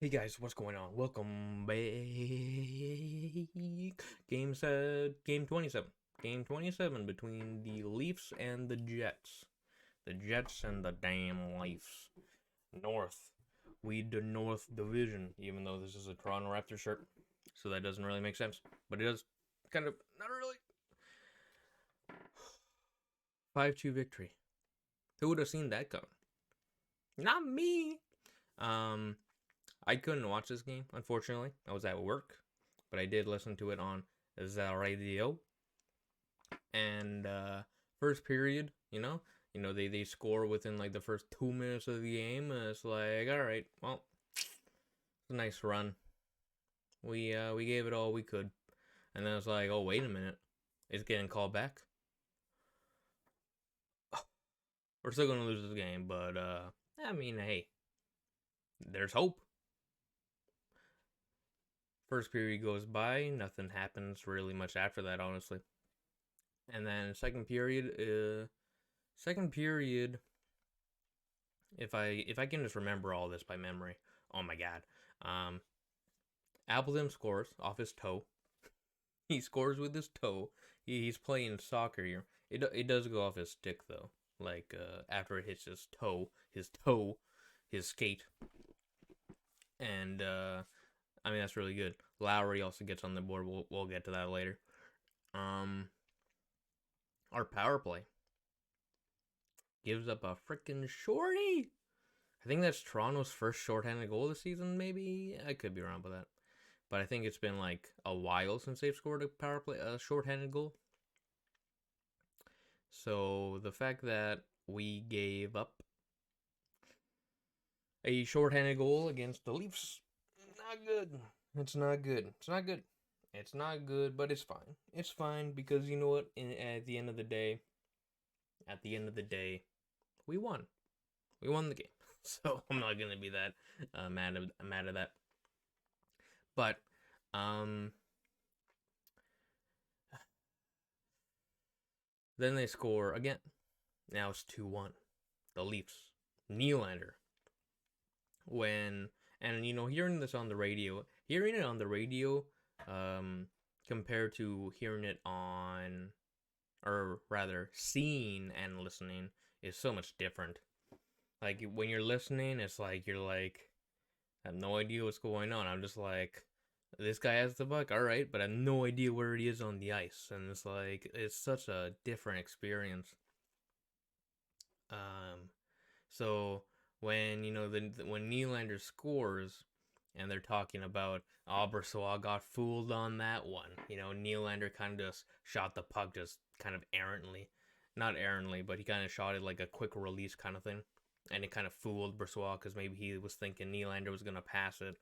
Hey guys, what's going on? Welcome back. Game 27. Game 27 between the Leafs and the Jets. The Jets and the damn Leafs. North. We the North Division, even though this is a Toronto Raptors shirt. So that doesn't really make sense. But it does kind of, not really. 5-2 victory. Who would have seen that coming? Not me. Um, I couldn't watch this game, unfortunately. I was at work, but I did listen to it on the radio. And first period, they score within like the first 2 minutes of the game, and it's like, all right, well, it's a nice run. We gave it all we could, and then it's like, oh wait a minute, it's getting called back. We're still gonna lose this game, but I mean, hey, there's hope. First period goes by, nothing happens really much after that, honestly. And then second period, if I can just remember all this by memory, oh my god. Um, Appleton scores off his toe. He scores with his toe. He's playing soccer here. It does go off his stick though. Like after it hits his skate, and I mean that's really good. Lowry also gets on the board. We'll get to that later. Um, our power play gives up a freaking shorty. I think that's Toronto's first shorthanded goal this season. Maybe I could be wrong with that, but I think it's been like a while since they've scored a power play, a shorthanded goal. So the fact that we gave up a shorthanded goal against the Leafs, not good. It's not good. It's not good. It's not good, but it's fine. It's fine because you know what? At the end of the day, we won. We won the game. So I'm not gonna be that mad at that. But um, then they score again. Now it's 2-1. The Leafs. Nylander. When and hearing it on the radio, um, compared to hearing it on, or rather, seeing and listening is so much different. Like when you're listening, it's like you're like, I have no idea what's going on. I'm just like, this guy has the puck, all right, but I have no idea where he is on the ice, and it's like it's such a different experience. Um, so when when Nylander scores, and they're talking about Brossoit got fooled on that one. Nylander kind of just shot the puck just kind of errantly, not errantly, but he kind of shot it like a quick release kind of thing, and it kind of fooled Brossoit because maybe he was thinking Nylander was gonna pass it.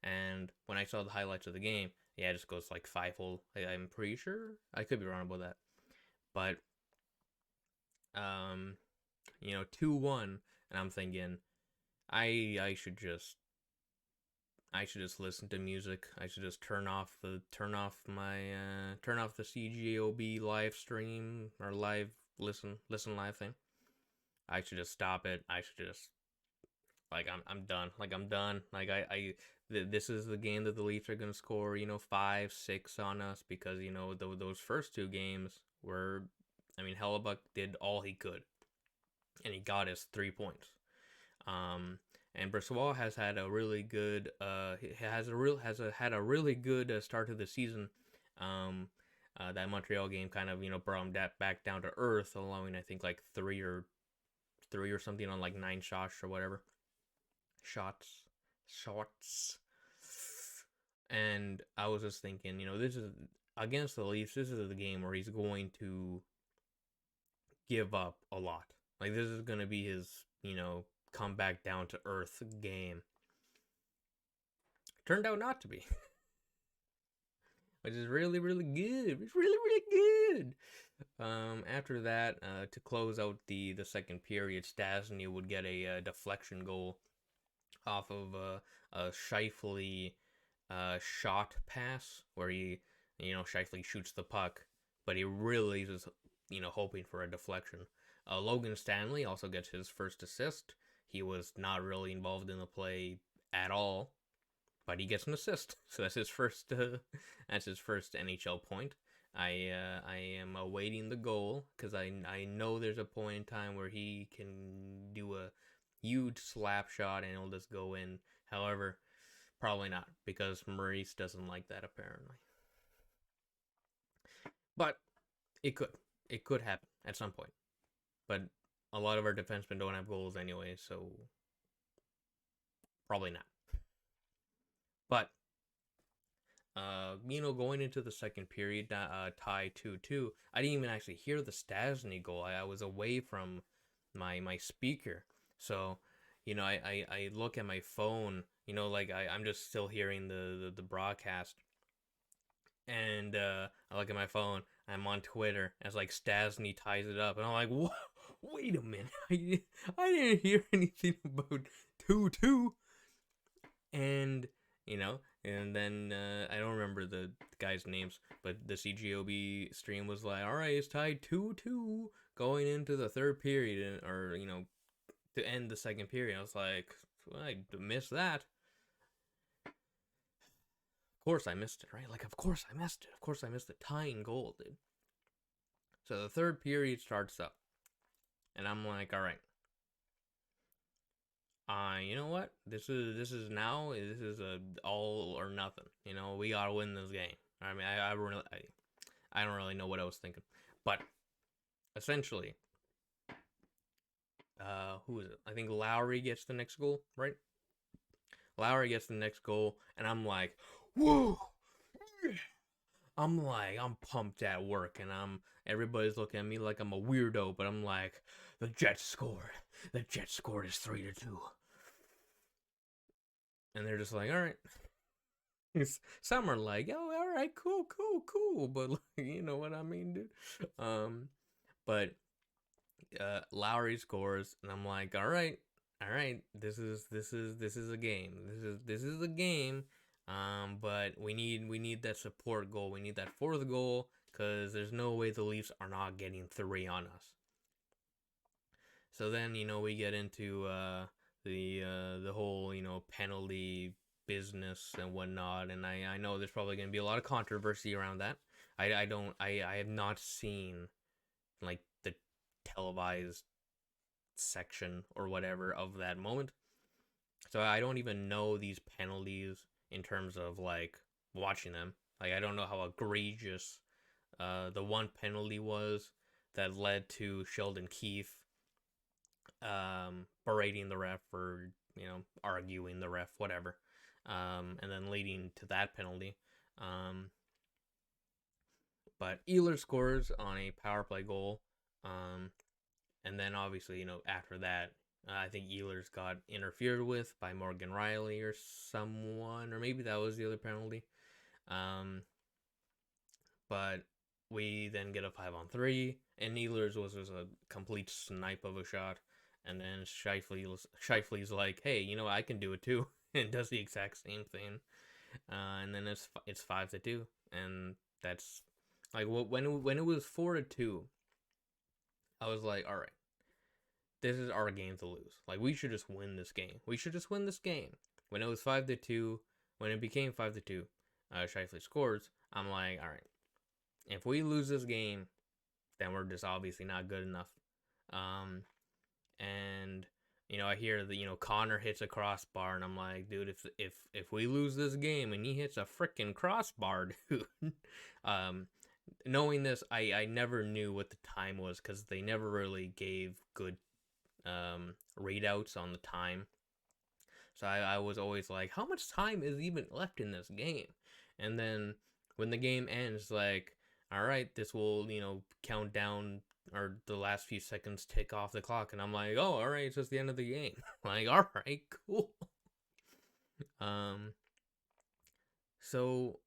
And when I saw the highlights of the game, yeah, it just goes like 5-hole. I'm pretty sure I could be wrong about that, but um, 2-1, and I'm thinking I should just listen to music. I should just turn off the CGOB live stream or live listen live thing. I should just stop it. I should just like I'm done. Like I'm done. Like this is the game that the Leafs are gonna score. 5-6 on us because those first two games were. I mean, Hellebuck did all he could, and he got his 3 points. Um, and Brossoit has had a really good had a really good start to the season. Um, that Montreal game kind of brought him back down to earth, allowing I think like three or something on like 9 shots or whatever shots. And I was just thinking, this is against the Leafs. This is the game where he's going to give up a lot. Like this is gonna be his come back down to earth game. Turned out not to be, which is really really good. It's really really good. After that, to close out the second period, Stastny would get a deflection goal off of a Scheifele shot pass where he Scheifele shoots the puck, but he really is hoping for a deflection. Logan Stanley also gets his first assist. He was not really involved in the play at all, but he gets an assist. So that's his first. That's his first NHL point. I am awaiting the goal because I know there's a point in time where he can do a huge slap shot and it'll just go in. However, probably not because Maurice doesn't like that apparently. But it could. It could happen at some point. But a lot of our defensemen don't have goals anyway, so probably not. But going into the second period, tie 2-2, I didn't even actually hear the Stastny goal. I was away from my speaker, so I look at my phone. Like I'm just still hearing the broadcast, and I look at my phone. I'm on Twitter, and it's like Stastny ties it up, and I'm like, what? Wait a minute, I didn't hear anything about 2-2, and and then I don't remember the guys' names, but the CJOB stream was like, all right, it's tied 2-2 going into the third period, or to end the second period. I was like, well, I missed that. Of course I missed it, right? Like, of course I missed it. Of course I missed the tying goal, dude. So the third period starts up, and I'm like, all right. You know what? This is a all or nothing. We gotta win this game. I mean, I don't really know what I was thinking, but essentially, who is it? I think Lowry gets the next goal, right? Lowry gets the next goal, and I'm like, whoa! I'm pumped at work, and everybody's looking at me like I'm a weirdo, but I'm like, the Jets scored. The Jets scored is 3-2. And they're just like, all right. Some are like, oh, all right, cool. But you know what I mean, dude. But Lowry scores, and I'm like, all right. This is a game. This is a game. But we need that support goal. We need that fourth goal because there's no way the Leafs are not getting 3 on us. So then we get into the whole penalty business and whatnot, and I know there's probably going to be a lot of controversy around that. I have not seen like the televised section or whatever of that moment, so I don't even know these penalties in terms of like watching them. Like I don't know how egregious the one penalty was that led to Sheldon Keefe berating the ref or arguing the ref, whatever, and then leading to that penalty. But Ehlers scores on a power play goal, and then obviously after that, I think Ehlers got interfered with by Morgan Rielly or someone, or maybe that was the other penalty. But we then get a 5-on-3, and Ehlers was a complete snipe of a shot. And then Scheifele's like, hey, I can do it too, and does the exact same thing. And then it's 5-2, and that's like when it was 4-2, I was like, all right, this is our game to lose. Like we should just win this game. When it was 5-2, when it became 5-2, Scheifele scores. I'm like, all right, if we lose this game, then we're just obviously not good enough. And I hear that Connor hits a crossbar, and I'm like, dude, if we lose this game and he hits a freaking crossbar, dude. Knowing this, I never knew what the time was because they never really gave good readouts on the time. So I was always like, how much time is even left in this game? And then when the game ends, like, all right, this will count down, or the last few seconds tick off the clock, and I'm like, oh, all right, it's just the end of the game. Like, all right, cool. So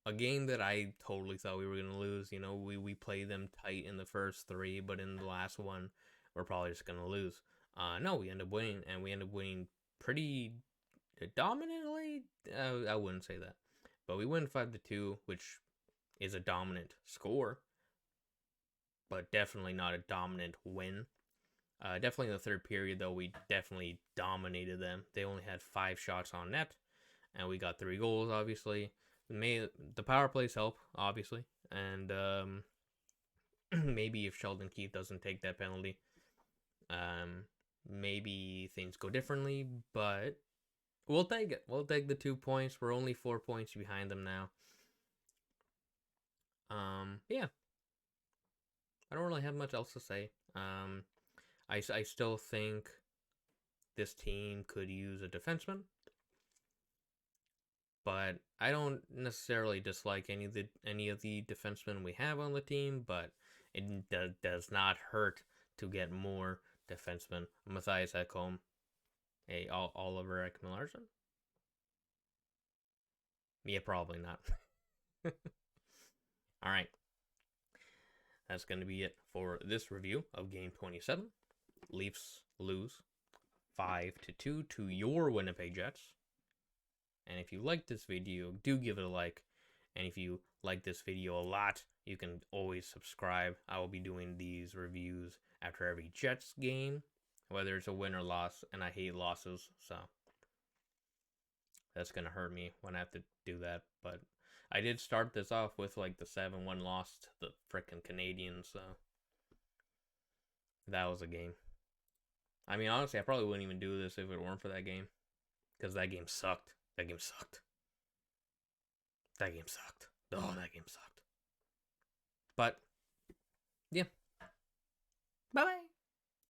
a game that I totally thought we were gonna lose. We played them tight in the first 3, but in the last one, we're probably just gonna lose. No, we end up winning, and we end up winning pretty dominantly. I wouldn't say that, but we win 5-2, which is a dominant score, but definitely not a dominant win. Definitely in the third period, though, we definitely dominated them. They only had 5 shots on net, and we got 3 goals, obviously. The power plays help, obviously, and maybe if Sheldon Keefe doesn't take that penalty, maybe things go differently, but we'll take it. We'll take the 2 points. We're only 4 points behind them now. Yeah. I don't really have much else to say. I still think this team could use a defenseman, but I don't necessarily dislike any of the defensemen we have on the team. But it does not hurt to get more defensemen. Mattias Ekholm, Oliver Ekman-Larsson. Yeah, probably not. All right. That's going to be it for this review of Game 27. Leafs lose 5-2 to your Winnipeg Jets. And if you like this video, do give it a like. And if you like this video a lot, you can always subscribe. I will be doing these reviews after every Jets game, whether it's a win or loss, and I hate losses, so that's going to hurt me when I have to do that. But I did start this off with like the 7-1 loss to the frickin' Canadiens, so that was a game. I mean, honestly, I probably wouldn't even do this if it weren't for that game, because that game sucked. That game sucked. That game sucked. Oh, that game sucked. But, yeah. Bye-bye.